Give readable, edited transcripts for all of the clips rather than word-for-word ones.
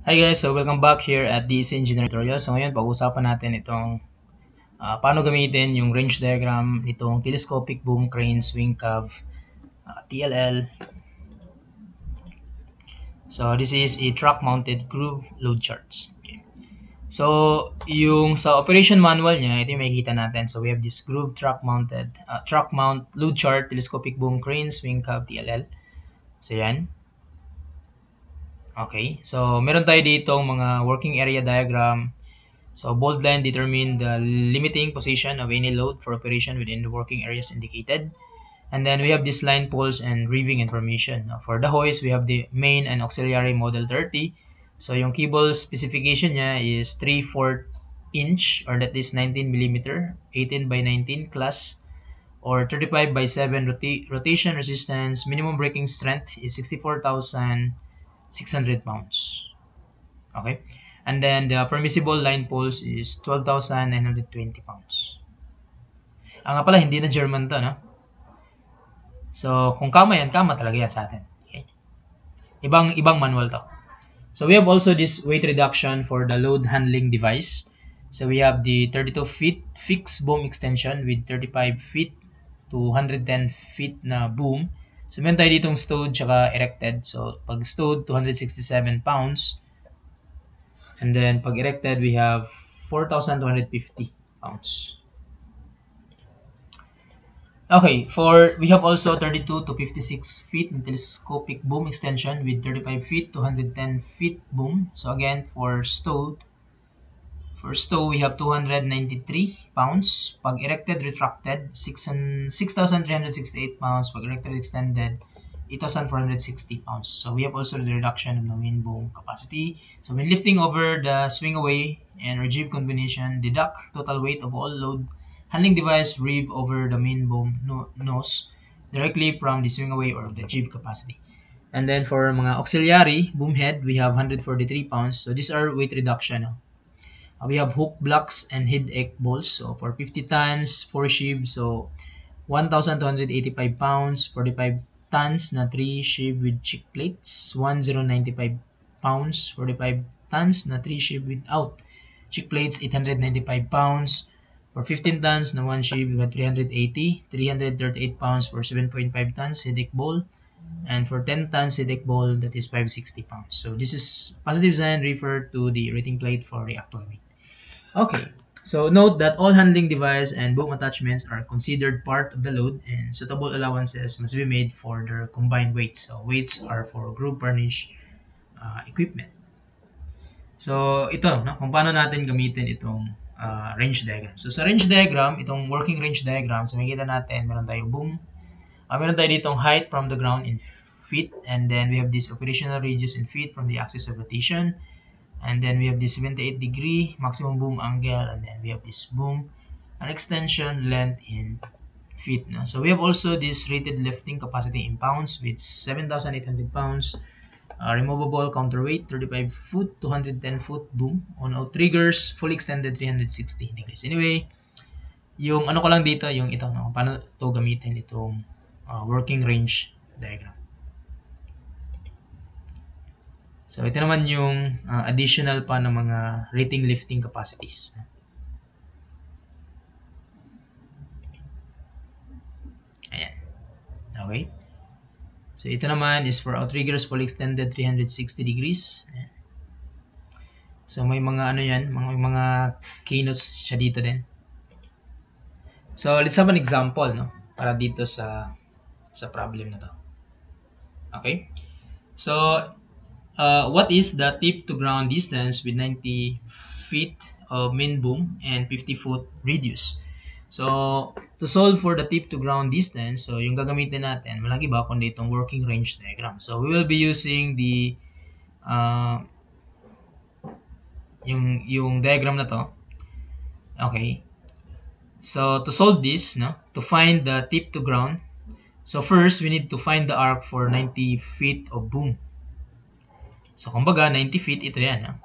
Hi guys, so welcome back here at DC Engineering Tutorial. So ngayon pag-uusapan natin itong paano gamitin yung range diagram nitong telescopic boom crane swing cab TLL. So this is a truck mounted groove load charts. Okay. So yung sa operation manual niya, ito yung makikita natin. So we have this groove truck mounted truck mount load chart telescopic boom crane swing cab TLL. So yan. Okay. So meron tayo dito mga working area diagram. So bold line determine the limiting position of any load for operation within the working areas indicated. And then we have this line poles and reeving information. Now, for the hoist, we have the main and auxiliary model 30. So yung cable specification niya is 3/4 inch or that is 19 millimeter, 18 by 19 class or 35 by 7 rotation resistance. Minimum braking strength is 64,600 pounds. Okay. And then the permissible line pulse is 12,920 pounds. Nga pala, hindi na German to, no? So, kung kama yan, kama talaga yan sa atin. Okay. Ibang manual to. So, we have also this weight reduction for the load handling device. So, we have the 32 feet fixed boom extension with 35 feet to 110 feet na boom. So, meron tayo ditong stowed tsaka erected. So, pag stowed, 267 pounds. And then pag erected, we have 4,250 pounds. Okay, we have also 32 to 56 feet in telescopic boom extension with 35 feet to 110 feet boom. So again, for stow we have 293 pounds. Pag erected, retracted, 6,368 pounds. Pag erected, extended, 8,460 pounds. So we have also the reduction of the main boom capacity. So when lifting over the swing away and reeve combination, deduct total weight of all load handling device reeve over the main boom nose directly from the swing away or the reeve capacity. And then for mga auxiliary boom head, we have 143 pounds. So these are weight reduction. We have hook blocks and head egg balls. So for 50 tons, 4 sheave, so 1,285 pounds, 45 tons na 3 sheave with chick plates, 1,095 pounds, 45 tons na 3 sheave without chick plates, 895 pounds, for 15 tons na 1 sheave, we have 380, 338 pounds for 7.5 tons headache ball, and for 10 tons headache ball, that is 560 pounds. So this is positive sign refer to the rating plate for the actual weight. Okay, so note that all handling device and boom attachments are considered part of the load and suitable allowances must be made for their combined weights. So weights are for group varnish equipment. So ito, no, kung paano natin gamitin itong range diagram. So sa range diagram, itong working range diagram, so makikita natin, meron tayong boom, meron tayo ditong height from the ground in feet, and then we have this operational radius in feet from the axis of rotation. And then we have this 78 degree maximum boom angle, and then we have this boom and extension length in feet. No? So we have also this rated lifting capacity in pounds with 7,800 pounds, removable counterweight 35 foot, 210 foot boom on outriggers, fully extended 360 degrees. Anyway, yung ano ko lang dito, yung ito, no? Paano ito gamitin itong working range diagram. So ito naman yung additional pa ng mga rating lifting capacities. Ayan. Okay. So ito naman is for outriggers fully extended 360 degrees. Ayan. So may mga ano yan, mga keynotes siya dito din. So let's have an example, no? Para dito sa problem na to. Okay? So what is the tip to ground distance with 90 feet of main boom and 50 foot radius? So, to solve for the tip to ground distance, so yung gagamitin natin, walang iba kundi itong working range diagram. So, we will be using the yung diagram na to. Okay. So, to solve this, no, to find the tip to ground, so first, we need to find the arc for 90 feet of boom. So, kumbaga, 90 feet, ito yan. No?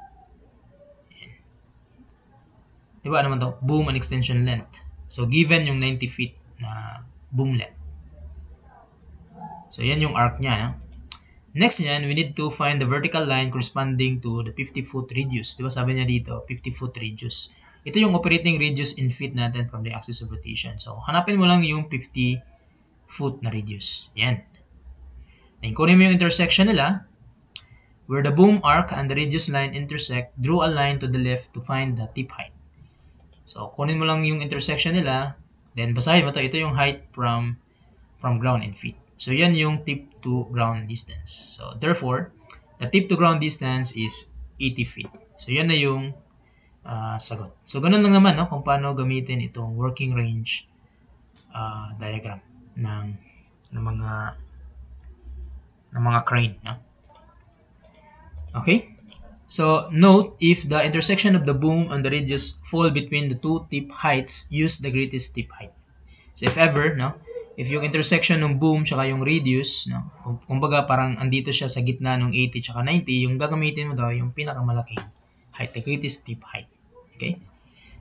Diba naman to? Boom and extension length. So, given yung 90 feet na boom length. So, yan yung arc niya. No? Next yan, we need to find the vertical line corresponding to the 50-foot radius. Diba sabi niya dito, 50-foot radius. Ito yung operating radius in feet natin from the axis of rotation. So, hanapin mo lang yung 50-foot na radius. Yan. Then, kunin mo yung intersection nila. Where the boom arc and the radius line intersect, draw a line to the left to find the tip height. So, kunin mo lang yung intersection nila. Then, basahin mo to. Ito yung height from ground in feet. So, yan yung tip to ground distance. So, therefore, the tip to ground distance is 80 feet. So, yan na yung sagot. So, ganun lang naman no, kung paano gamitin itong working range diagram ng mga crane. No? Okay? So, note, if the intersection of the boom and the radius fall between the two tip heights, use the greatest tip height. So, if ever, no, if yung intersection ng boom tsaka yung radius, no, kumbaga parang andito siya sa gitna ng 80 tsaka 90, yung gagamitin mo daw yung pinakamalaking height, the greatest tip height. Okay?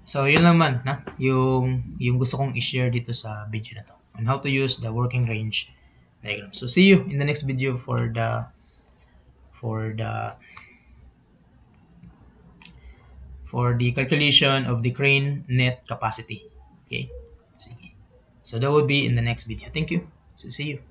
So, yun lang man, na, yung gusto kong i-share dito sa video na to on how to use the working range diagram. So, see you in the next video for the calculation of the crane net capacity. Okay? Sige. So, that will be in the next video. Thank you. So, see you.